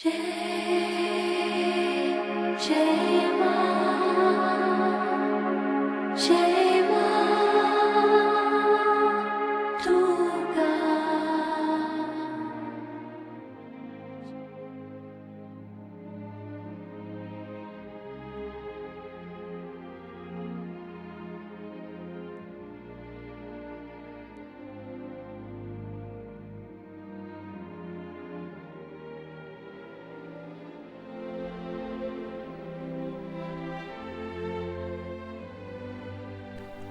जय जय मां जय मां Durga.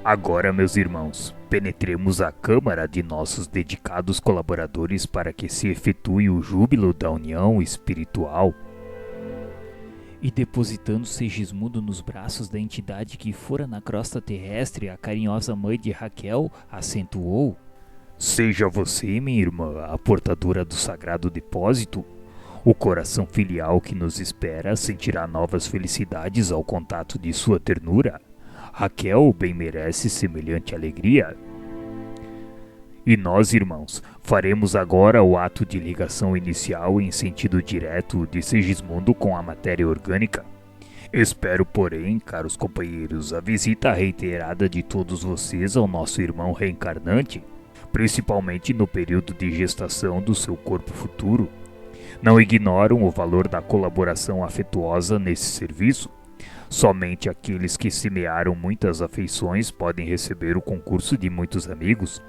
Agora, meus irmãos, penetremos a câmara de nossos dedicados colaboradores para que se efetue o júbilo da união espiritual. E depositando Segismundo nos braços da entidade que fora na crosta terrestre, a carinhosa mãe de Raquel acentuou: Seja você, minha irmã, a portadora do sagrado depósito. O coração filial que nos espera sentirá novas felicidades ao contato de sua ternura. Raquel bem merece semelhante alegria. E nós, irmãos, faremos agora o ato de ligação inicial em sentido direto de Segismundo com a matéria orgânica. Espero, porém, caros companheiros, a visita reiterada de todos vocês ao nosso irmão reencarnante, principalmente no período de gestação do seu corpo futuro. Não ignoram o valor da colaboração afetuosa nesse serviço. Somente aqueles que semearam muitas afeições podem receber o concurso de muitos amigos,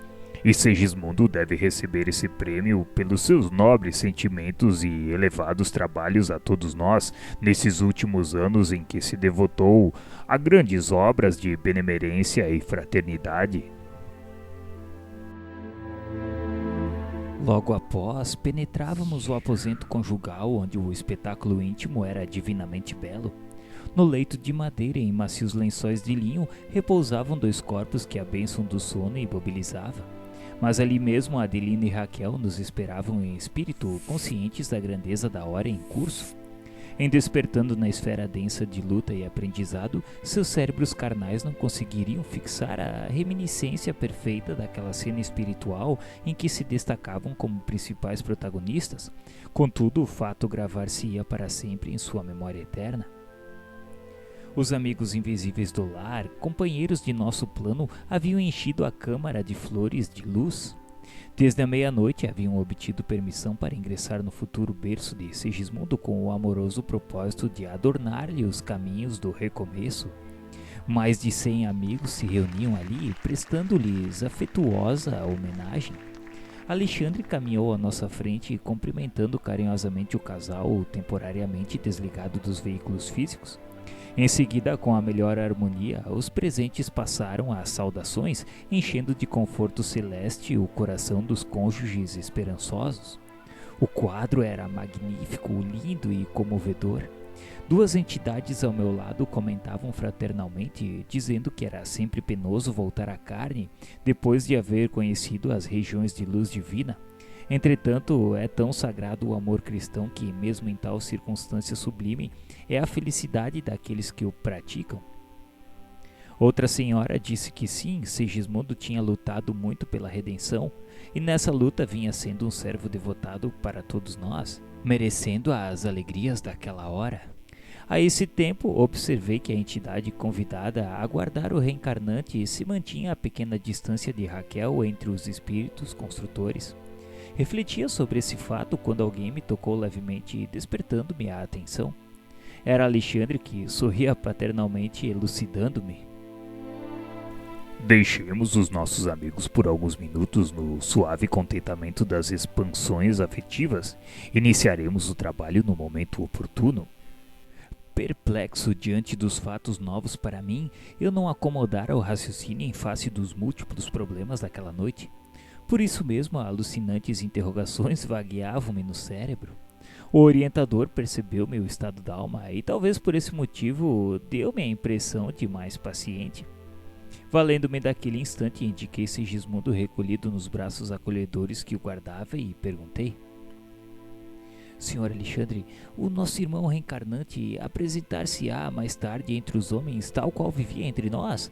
e Segismundo deve receber esse prêmio pelos seus nobres sentimentos e elevados trabalhos a todos nós nesses últimos anos em que se devotou a grandes obras de benemerência e fraternidade. Logo após, penetrávamos o aposento conjugal, onde o espetáculo íntimo era divinamente belo. No leito de madeira em macios lençóis de linho repousavam dois corpos que a bênção do sono imobilizava. Mas ali mesmo Adelina e Raquel nos esperavam em espírito, conscientes da grandeza da hora em curso. Em despertando na esfera densa de luta e aprendizado, seus cérebros carnais não conseguiriam fixar a reminiscência perfeita daquela cena espiritual em que se destacavam como principais protagonistas. Contudo, o fato gravar-se-ia para sempre em sua memória eterna. Os amigos invisíveis do lar, companheiros de nosso plano, haviam enchido a câmara de flores de luz. Desde a meia-noite haviam obtido permissão para ingressar no futuro berço de Segismundo com o amoroso propósito de adornar-lhe os caminhos do recomeço. Mais de 100 amigos se reuniam ali, prestando-lhes afetuosa homenagem. Alexandre caminhou à nossa frente, cumprimentando carinhosamente o casal temporariamente desligado dos veículos físicos. Em seguida, com a melhor harmonia, os presentes passaram às saudações, enchendo de conforto celeste o coração dos cônjuges esperançosos. O quadro era magnífico, lindo e comovedor. Duas entidades ao meu lado comentavam fraternalmente, dizendo que era sempre penoso voltar à carne, depois de haver conhecido as regiões de luz divina. Entretanto, é tão sagrado o amor cristão que, mesmo em tal circunstância sublime, é a felicidade daqueles que o praticam. Outra senhora disse que sim, Segismundo tinha lutado muito pela redenção, e nessa luta vinha sendo um servo devotado para todos nós, merecendo as alegrias daquela hora. A esse tempo, observei que a entidade convidada a aguardar o reencarnante se mantinha a pequena distância de Raquel entre os espíritos construtores. Refletia sobre esse fato quando alguém me tocou levemente, despertando-me a atenção. Era Alexandre, que sorria paternalmente, elucidando-me. Deixemos os nossos amigos por alguns minutos no suave contentamento das expansões afetivas. Iniciaremos o trabalho no momento oportuno. Perplexo diante dos fatos novos para mim, eu não acomodara o raciocínio em face dos múltiplos problemas daquela noite. Por isso mesmo, alucinantes interrogações vagueavam-me no cérebro. O orientador percebeu meu estado d'alma e talvez por esse motivo deu-me a impressão de mais paciente. Valendo-me daquele instante, indiquei Segismundo recolhido nos braços acolhedores que o guardava e perguntei: Senhor Alexandre, o nosso irmão reencarnante apresentar-se-á mais tarde entre os homens tal qual vivia entre nós?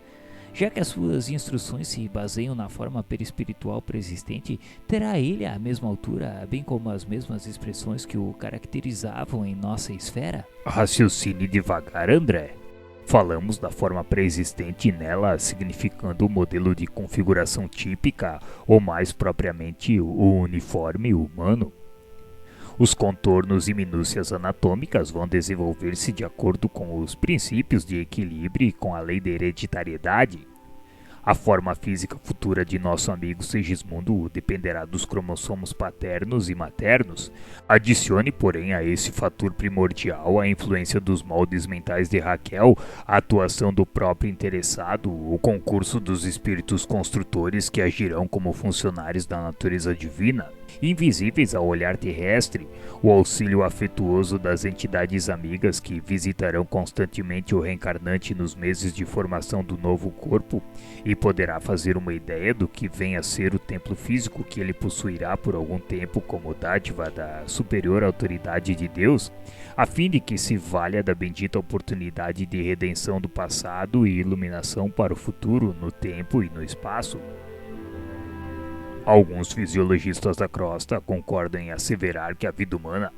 Já que as suas instruções se baseiam na forma perispiritual preexistente, terá ele a mesma altura, bem como as mesmas expressões que o caracterizavam em nossa esfera? Raciocine devagar, André. Falamos da forma pré-existente nela, significando o modelo de configuração típica, ou mais propriamente o uniforme humano. Os contornos e minúcias anatômicas vão desenvolver-se de acordo com os princípios de equilíbrio e com a lei da hereditariedade. A forma física futura de nosso amigo Segismundo dependerá dos cromossomos paternos e maternos. Adicione, porém, a esse fator primordial a influência dos moldes mentais de Raquel, a atuação do próprio interessado, o concurso dos espíritos construtores que agirão como funcionários da natureza divina, invisíveis ao olhar terrestre, o auxílio afetuoso das entidades amigas que visitarão constantemente o reencarnante nos meses de formação do novo corpo e poderá fazer uma ideia do que venha a ser o templo físico que ele possuirá por algum tempo como dádiva da superior autoridade de Deus, a fim de que se valha da bendita oportunidade de redenção do passado e iluminação para o futuro no tempo e no espaço. Alguns fisiologistas da crosta concordam em asseverar que a vida humana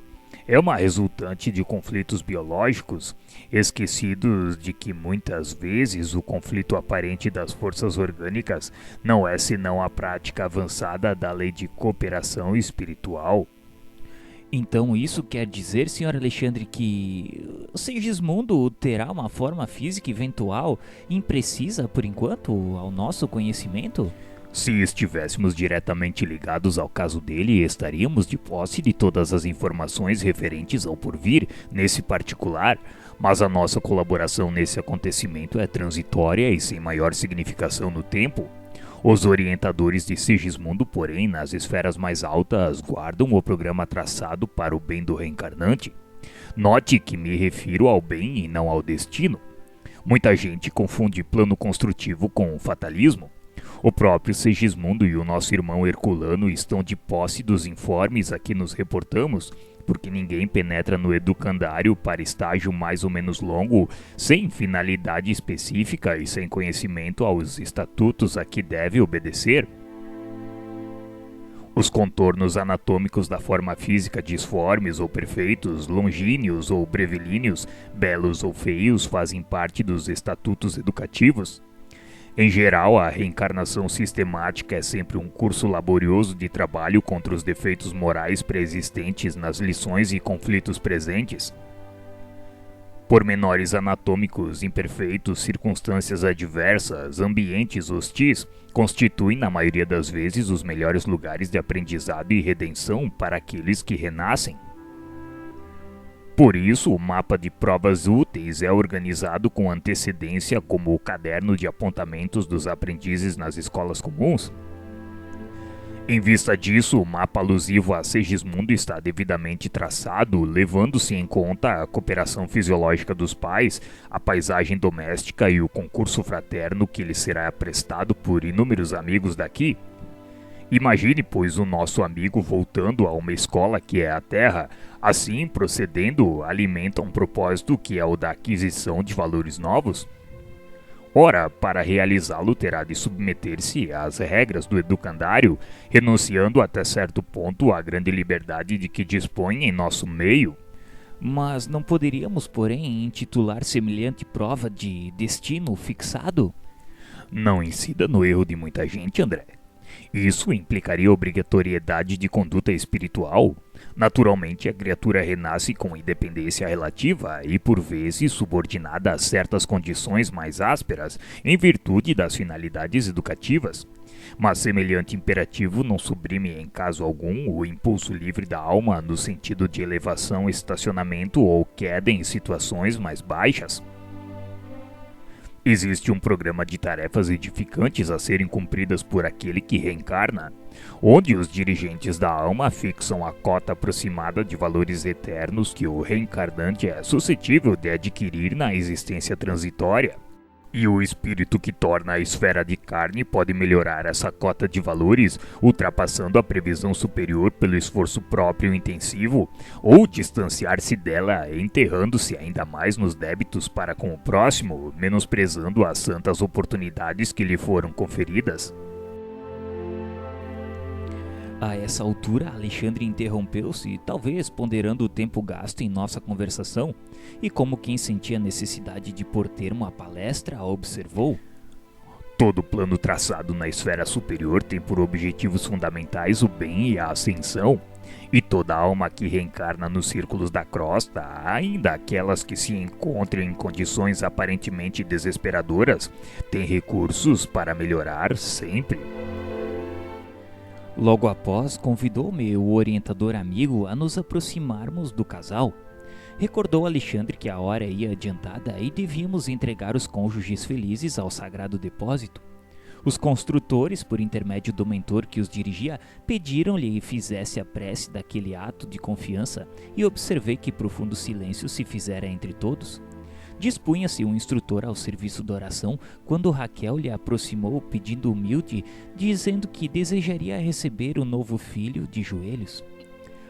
é uma resultante de conflitos biológicos, esquecidos de que muitas vezes o conflito aparente das forças orgânicas não é senão a prática avançada da lei de cooperação espiritual. Então isso quer dizer, Sr. Alexandre, que Segismundo terá uma forma física eventual imprecisa, por enquanto, ao nosso conhecimento? Se estivéssemos diretamente ligados ao caso dele, estaríamos de posse de todas as informações referentes ao porvir, nesse particular, mas a nossa colaboração nesse acontecimento é transitória e sem maior significação no tempo. Os orientadores de Segismundo, porém, nas esferas mais altas, guardam o programa traçado para o bem do reencarnante. Note que me refiro ao bem e não ao destino. Muita gente confunde plano construtivo com fatalismo. O próprio Segismundo e o nosso irmão Herculano estão de posse dos informes a que nos reportamos, porque ninguém penetra no educandário para estágio mais ou menos longo, sem finalidade específica e sem conhecimento aos estatutos a que deve obedecer. Os contornos anatômicos da forma física disformes ou perfeitos, longíneos ou brevilíneos, belos ou feios, fazem parte dos estatutos educativos. Em geral, a reencarnação sistemática é sempre um curso laborioso de trabalho contra os defeitos morais pré-existentes nas lições e conflitos presentes. Pormenores anatômicos imperfeitos, circunstâncias adversas, ambientes hostis, constituem na maioria das vezes os melhores lugares de aprendizado e redenção para aqueles que renascem. Por isso, o mapa de provas úteis é organizado com antecedência como o caderno de apontamentos dos aprendizes nas escolas comuns. Em vista disso, o mapa alusivo a Segismundo está devidamente traçado, levando-se em conta a cooperação fisiológica dos pais, a paisagem doméstica e o concurso fraterno que lhe será prestado por inúmeros amigos daqui. Imagine, pois, o nosso amigo voltando a uma escola que é a Terra, assim, procedendo, alimenta um propósito que é o da aquisição de valores novos. Ora, para realizá-lo terá de submeter-se às regras do educandário, renunciando até certo ponto à grande liberdade de que dispõe em nosso meio. Mas não poderíamos, porém, intitular semelhante prova de destino fixado? Não incida no erro de muita gente, André. Isso implicaria obrigatoriedade de conduta espiritual. Naturalmente, a criatura renasce com independência relativa e, por vezes, subordinada a certas condições mais ásperas, em virtude das finalidades educativas. Mas semelhante imperativo não suprime em caso algum o impulso livre da alma no sentido de elevação, estacionamento ou queda em situações mais baixas. Existe um programa de tarefas edificantes a serem cumpridas por aquele que reencarna, onde os dirigentes da alma fixam a cota aproximada de valores eternos que o reencarnante é suscetível de adquirir na existência transitória. E o espírito que torna a esfera de carne pode melhorar essa cota de valores, ultrapassando a previsão superior pelo esforço próprio intensivo, ou distanciar-se dela, enterrando-se ainda mais nos débitos para com o próximo, menosprezando as santas oportunidades que lhe foram conferidas. A essa altura, Alexandre interrompeu-se, talvez ponderando o tempo gasto em nossa conversação, e como quem sentia necessidade de pôr termo à palestra, observou: Todo plano traçado na esfera superior tem por objetivos fundamentais o bem e a ascensão, e toda alma que reencarna nos círculos da crosta, ainda aquelas que se encontram em condições aparentemente desesperadoras, tem recursos para melhorar sempre. Logo após, convidou-me o orientador amigo a nos aproximarmos do casal. Recordou Alexandre que a hora ia adiantada e devíamos entregar os cônjuges felizes ao sagrado depósito. Os construtores, por intermédio do mentor que os dirigia, pediram-lhe que fizesse a prece daquele ato de confiança e observei que profundo silêncio se fizera entre todos. Dispunha-se um instrutor ao serviço da oração quando Raquel lhe aproximou pedindo humilde, dizendo que desejaria receber o novo filho de joelhos.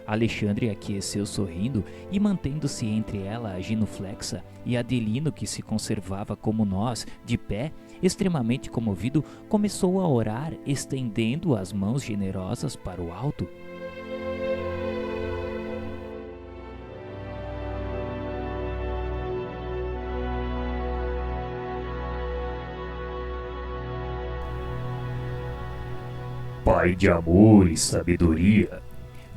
Alexandre aqueceu sorrindo e mantendo-se entre ela a genuflexa e Adelino, que se conservava como nós, de pé, extremamente comovido, começou a orar, estendendo as mãos generosas para o alto. Pai de amor e sabedoria,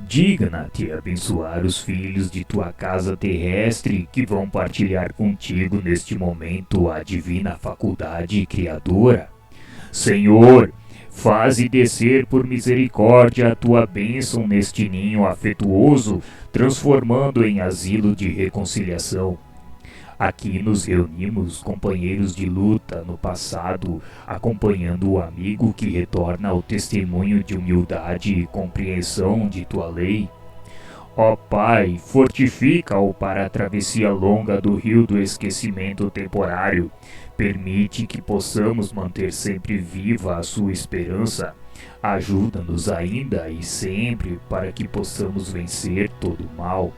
digna-te abençoar os filhos de tua casa terrestre que vão partilhar contigo neste momento a divina faculdade criadora. Senhor, faze descer por misericórdia a tua bênção neste ninho afetuoso, transformando em asilo de reconciliação. Aqui nos reunimos, companheiros de luta no passado, acompanhando o amigo que retorna ao testemunho de humildade e compreensão de tua lei. Ó Pai, fortifica-o para a travessia longa do rio do esquecimento temporário. Permite que possamos manter sempre viva a sua esperança. Ajuda-nos ainda e sempre para que possamos vencer todo o mal.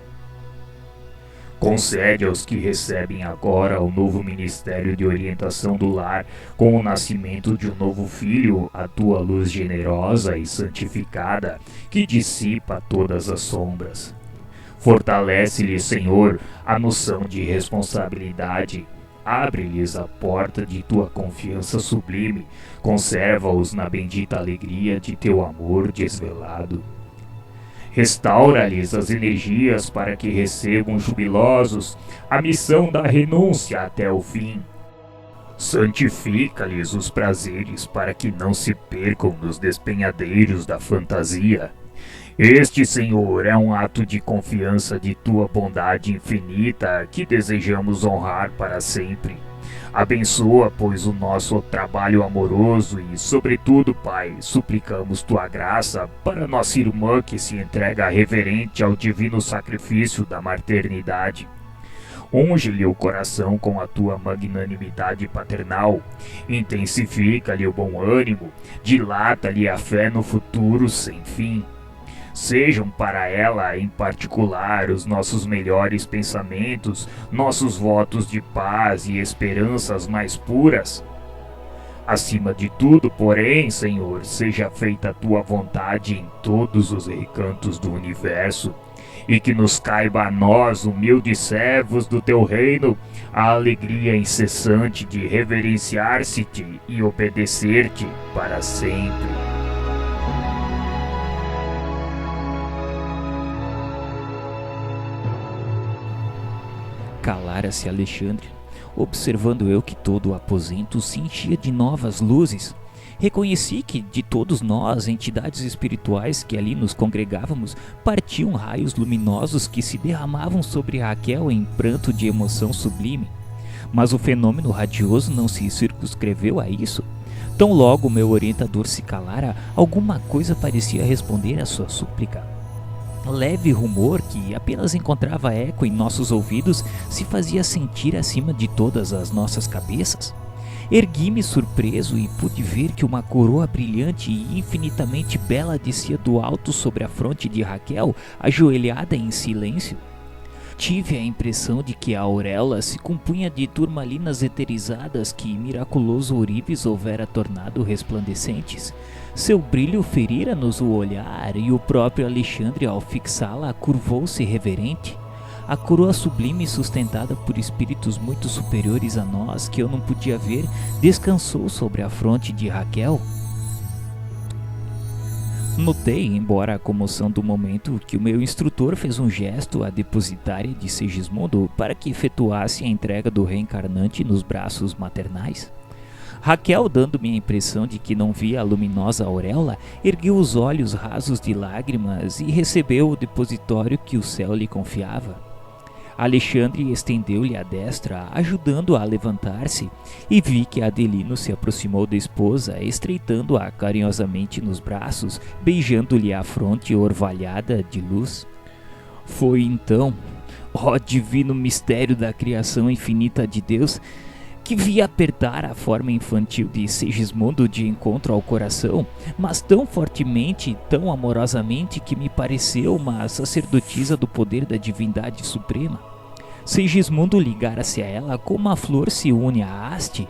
Concede aos que recebem agora o novo ministério de orientação do lar, com o nascimento de um novo filho, a tua luz generosa e santificada, que dissipa todas as sombras. Fortalece-lhes, Senhor, a noção de responsabilidade. Abre-lhes a porta de tua confiança sublime. Conserva-os na bendita alegria de teu amor desvelado. Restaura-lhes as energias para que recebam jubilosos a missão da renúncia até o fim. Santifica-lhes os prazeres para que não se percam nos despenhadeiros da fantasia. Este, Senhor, é um ato de confiança de tua bondade infinita que desejamos honrar para sempre. Abençoa, pois, o nosso trabalho amoroso e, sobretudo, Pai, suplicamos tua graça para nossa irmã que se entrega reverente ao divino sacrifício da maternidade. Unge-lhe o coração com a tua magnanimidade paternal, intensifica-lhe o bom ânimo, dilata-lhe a fé no futuro sem fim. Sejam para ela, em particular, os nossos melhores pensamentos, nossos votos de paz e esperanças mais puras. Acima de tudo, porém, Senhor, seja feita a tua vontade em todos os recantos do universo, e que nos caiba a nós, humildes servos do teu reino, a alegria incessante de reverenciar-se-te e obedecer-te para sempre. Calara-se Alexandre, observando eu que todo o aposento se enchia de novas luzes. Reconheci que de todos nós, entidades espirituais que ali nos congregávamos, partiam raios luminosos que se derramavam sobre Raquel em pranto de emoção sublime. Mas o fenômeno radioso não se circunscreveu a isso. Tão logo meu orientador se calara, alguma coisa parecia responder à sua súplica. Leve rumor que apenas encontrava eco em nossos ouvidos se fazia sentir acima de todas as nossas cabeças. Ergui-me surpreso e pude ver que uma coroa brilhante e infinitamente bela descia do alto sobre a fronte de Raquel, ajoelhada em silêncio. Tive a impressão de que a auréola se compunha de turmalinas eterizadas que miraculoso ourives houvera tornado resplandecentes. Seu brilho ferira-nos o olhar e o próprio Alexandre, ao fixá-la, curvou-se reverente. A coroa sublime, sustentada por espíritos muito superiores a nós, que eu não podia ver, descansou sobre a fronte de Raquel. Notei, embora a comoção do momento, que o meu instrutor fez um gesto à depositária de Segismundo para que efetuasse a entrega do reencarnante nos braços maternais. Raquel, dando-me a impressão de que não via a luminosa auréola, ergueu os olhos rasos de lágrimas e recebeu o depositório que o céu lhe confiava. Alexandre estendeu-lhe a destra, ajudando-a a levantar-se, e vi que Adelino se aproximou da esposa, estreitando-a carinhosamente nos braços, beijando-lhe a fronte orvalhada de luz. Foi então, ó divino mistério da criação infinita de Deus, que vi apertar a forma infantil de Segismundo de encontro ao coração, mas tão fortemente, tão amorosamente, que me pareceu uma sacerdotisa do poder da divindade suprema. Segismundo ligara-se a ela como a flor se une à haste.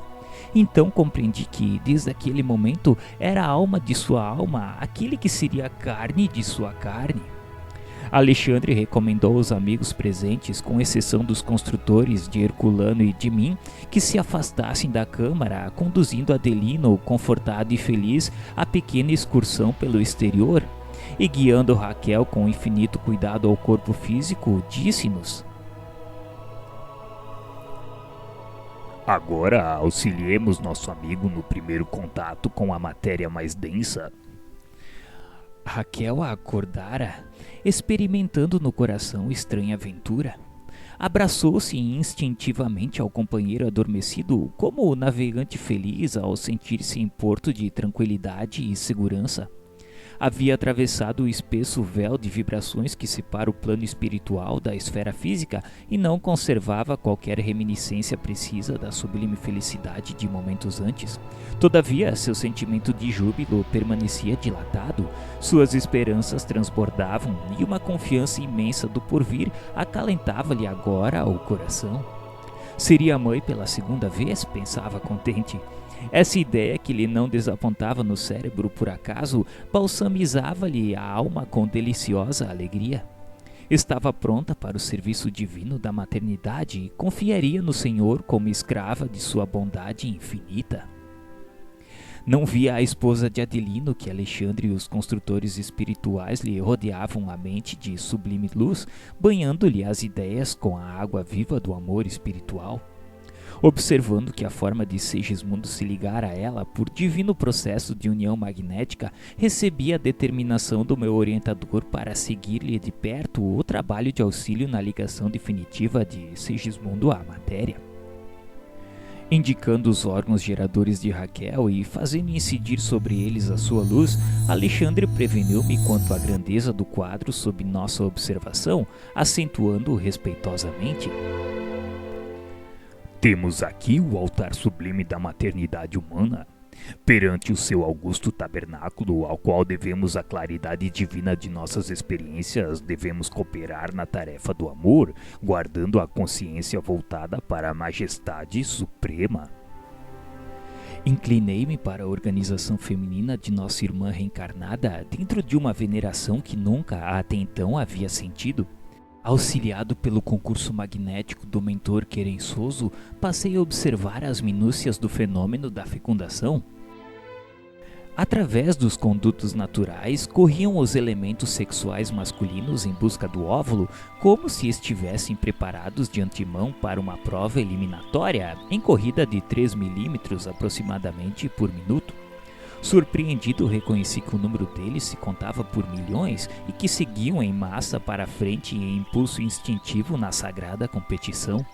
Então compreendi que, desde aquele momento, era a alma de sua alma, aquele que seria a carne de sua carne. Alexandre recomendou aos amigos presentes, com exceção dos construtores de Herculano e de mim, que se afastassem da câmara, conduzindo Adelino, confortado e feliz, a pequena excursão pelo exterior. E guiando Raquel com infinito cuidado ao corpo físico, disse-nos: Agora auxiliemos nosso amigo no primeiro contato com a matéria mais densa. Raquel acordara, experimentando no coração estranha aventura. Abraçou-se instintivamente ao companheiro adormecido, como o navegante feliz ao sentir-se em porto de tranquilidade e segurança. Havia atravessado o espesso véu de vibrações que separa o plano espiritual da esfera física e não conservava qualquer reminiscência precisa da sublime felicidade de momentos antes. Todavia, seu sentimento de júbilo permanecia dilatado, suas esperanças transbordavam e uma confiança imensa do porvir acalentava-lhe agora o coração. Seria mãe pela segunda vez, pensava contente. Essa ideia, que lhe não desapontava no cérebro por acaso, balsamizava-lhe a alma com deliciosa alegria. Estava pronta para o serviço divino da maternidade e confiaria no Senhor como escrava de sua bondade infinita. Não via a esposa de Adelino que Alexandre e os construtores espirituais lhe rodeavam a mente de sublime luz, banhando-lhe as ideias com a água viva do amor espiritual. Observando que a forma de Segismundo se ligara a ela por divino processo de união magnética, recebi a determinação do meu orientador para seguir-lhe de perto o trabalho de auxílio na ligação definitiva de Segismundo à matéria. Indicando os órgãos geradores de Raquel e fazendo incidir sobre eles a sua luz, Alexandre preveniu-me quanto à grandeza do quadro sob nossa observação, acentuando-o respeitosamente. Temos aqui o altar sublime da maternidade humana, perante o seu augusto tabernáculo, ao qual devemos a claridade divina de nossas experiências, devemos cooperar na tarefa do amor, guardando a consciência voltada para a majestade suprema. Inclinei-me para a organização feminina de nossa irmã reencarnada dentro de uma veneração que nunca até então havia sentido. Auxiliado pelo concurso magnético do mentor querençoso, passei a observar as minúcias do fenômeno da fecundação. Através dos condutos naturais, corriam os elementos sexuais masculinos em busca do óvulo, como se estivessem preparados de antemão para uma prova eliminatória, em corrida de 3 milímetros aproximadamente por minuto. Surpreendido, reconheci que o número deles se contava por milhões e que seguiam em massa para a frente em impulso instintivo na sagrada competição.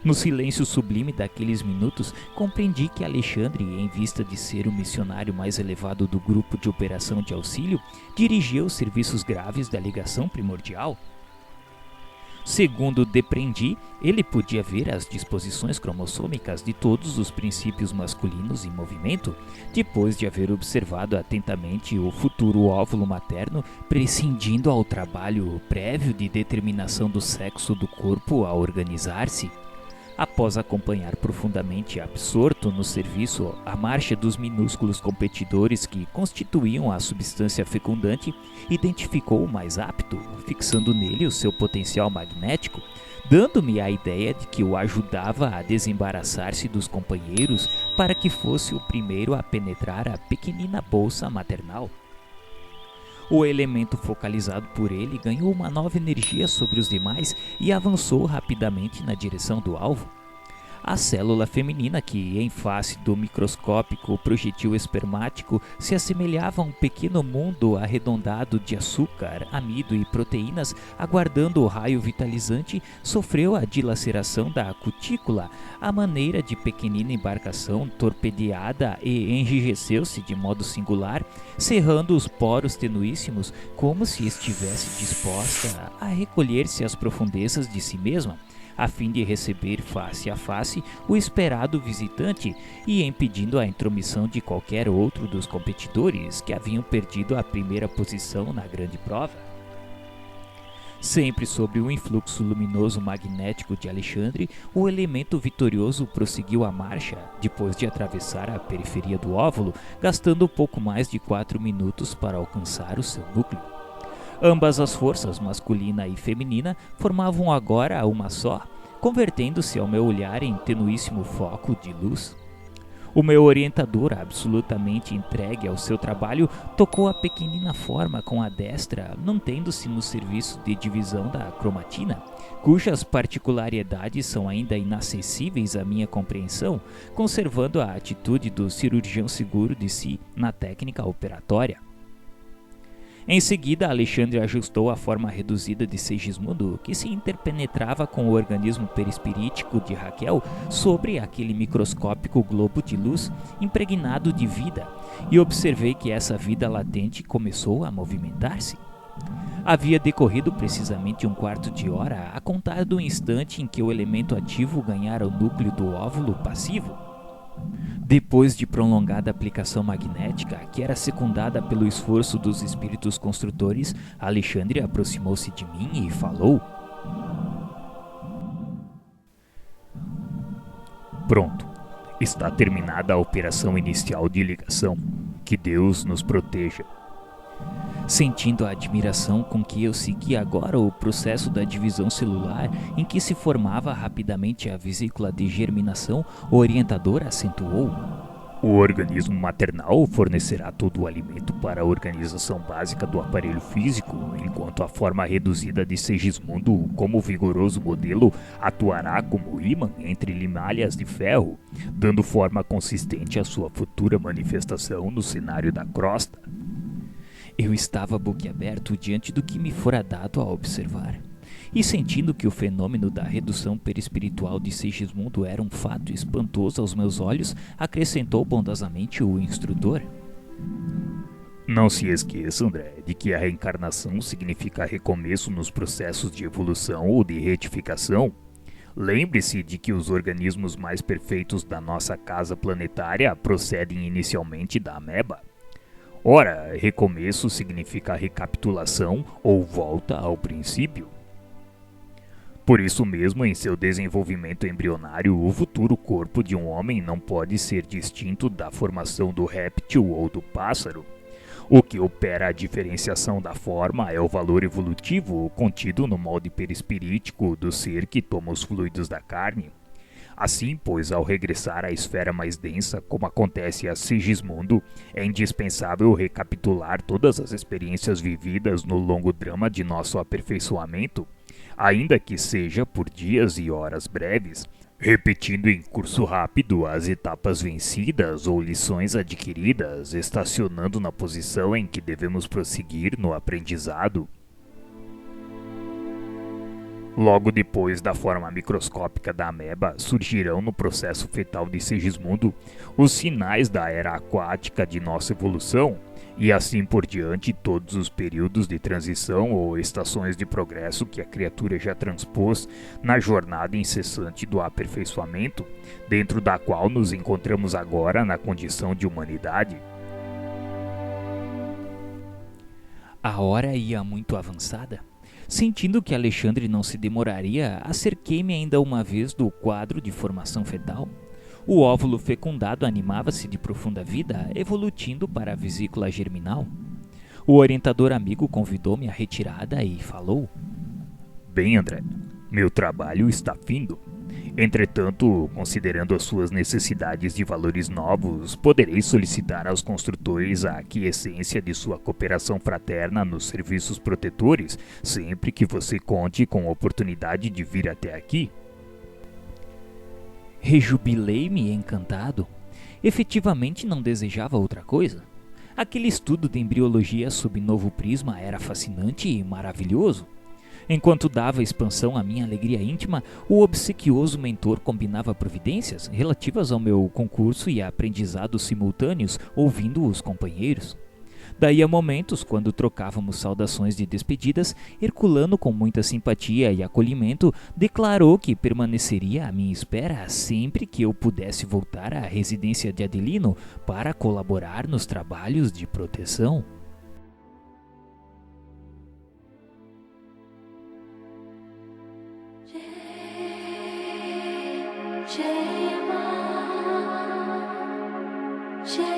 No silêncio sublime daqueles minutos, compreendi que Alexandre, em vista de ser o missionário mais elevado do grupo de operação de auxílio, dirigia os serviços graves da ligação primordial. Segundo depreendi, ele podia ver as disposições cromossômicas de todos os princípios masculinos em movimento, depois de haver observado atentamente o futuro óvulo materno, prescindindo ao trabalho prévio de determinação do sexo do corpo a organizar-se. Após acompanhar profundamente absorto no serviço a marcha dos minúsculos competidores que constituíam a substância fecundante, identificou o mais apto, fixando nele o seu potencial magnético, dando-me a ideia de que o ajudava a desembaraçar-se dos companheiros para que fosse o primeiro a penetrar a pequenina bolsa maternal. O elemento focalizado por ele ganhou uma nova energia sobre os demais e avançou rapidamente na direção do alvo. A célula feminina, que em face do microscópico projetil espermático se assemelhava a um pequeno mundo arredondado de açúcar, amido e proteínas, aguardando o raio vitalizante, sofreu a dilaceração da cutícula à maneira de pequenina embarcação torpedeada e enrijeceu-se de modo singular, cerrando os poros tenuíssimos como se estivesse disposta a recolher-se às profundezas de si mesma, a fim de receber face a face o esperado visitante e impedindo a intromissão de qualquer outro dos competidores que haviam perdido a primeira posição na grande prova. Sempre sob o influxo luminoso magnético de Alexandre, o elemento vitorioso prosseguiu a marcha, depois de atravessar a periferia do óvulo, gastando pouco mais de 4 minutos para alcançar o seu núcleo. Ambas as forças, masculina e feminina, formavam agora uma só, convertendo-se ao meu olhar em tenuíssimo foco de luz. O meu orientador, absolutamente entregue ao seu trabalho, tocou a pequenina forma com a destra, mantendo-se no serviço de divisão da cromatina, cujas particularidades são ainda inacessíveis à minha compreensão, conservando a atitude do cirurgião seguro de si na técnica operatória. Em seguida, Alexandre ajustou a forma reduzida de Segismundo, que se interpenetrava com o organismo perispirítico de Raquel sobre aquele microscópico globo de luz impregnado de vida, e observei que essa vida latente começou a movimentar-se. Havia decorrido precisamente 1/4 de hora a contar do instante em que o elemento ativo ganhara o núcleo do óvulo passivo. Depois de prolongada aplicação magnética, que era secundada pelo esforço dos espíritos construtores, Alexandre aproximou-se de mim e falou: Pronto. Está terminada a operação inicial de ligação. Que Deus nos proteja. Sentindo a admiração com que eu segui agora o processo da divisão celular, em que se formava rapidamente a vesícula de germinação, o orientador acentuou: O organismo maternal fornecerá todo o alimento para a organização básica do aparelho físico, enquanto a forma reduzida de Segismundo, como vigoroso modelo, atuará como ímã entre limalhas de ferro, dando forma consistente à sua futura manifestação no cenário da crosta. Eu estava boquiaberto diante do que me fora dado a observar, e sentindo que o fenômeno da redução perispiritual de Segismundo era um fato espantoso aos meus olhos, acrescentou bondosamente o instrutor: Não se esqueça, André, de que a reencarnação significa recomeço nos processos de evolução ou de retificação. Lembre-se de que os organismos mais perfeitos da nossa casa planetária procedem inicialmente da ameba. Ora, recomeço significa recapitulação ou volta ao princípio. Por isso mesmo, em seu desenvolvimento embrionário, o futuro corpo de um homem não pode ser distinto da formação do réptil ou do pássaro. O que opera a diferenciação da forma é o valor evolutivo contido no molde perispirítico do ser que toma os fluidos da carne. Assim, pois, ao regressar à esfera mais densa, como acontece a Sigismundo, é indispensável recapitular todas as experiências vividas no longo drama de nosso aperfeiçoamento, ainda que seja por dias e horas breves, repetindo em curso rápido as etapas vencidas ou lições adquiridas, estacionando na posição em que devemos prosseguir no aprendizado. Logo depois da forma microscópica da ameba, surgirão no processo fetal de Segismundo os sinais da era aquática de nossa evolução, e assim por diante todos os períodos de transição ou estações de progresso que a criatura já transpôs na jornada incessante do aperfeiçoamento, dentro da qual nos encontramos agora na condição de humanidade. A hora ia muito avançada. Sentindo que Alexandre não se demoraria, acerquei-me ainda uma vez do quadro de formação fetal. O óvulo fecundado animava-se de profunda vida, evolutindo para a vesícula germinal. O orientador amigo convidou-me à retirada e falou: Bem, André, meu trabalho está findo. Entretanto, considerando as suas necessidades de valores novos, poderei solicitar aos construtores a aquiescência de sua cooperação fraterna nos serviços protetores, sempre que você conte com a oportunidade de vir até aqui. Rejubilei-me encantado. Efetivamente não desejava outra coisa. Aquele estudo de embriologia sob novo prisma era fascinante e maravilhoso. Enquanto dava expansão à minha alegria íntima, o obsequioso mentor combinava providências relativas ao meu concurso e a aprendizados simultâneos, ouvindo os companheiros. Daí a momentos, quando trocávamos saudações de despedidas, Herculano, com muita simpatia e acolhimento, declarou que permaneceria à minha espera sempre que eu pudesse voltar à residência de Adelino para colaborar nos trabalhos de proteção. Jai Ma, Jai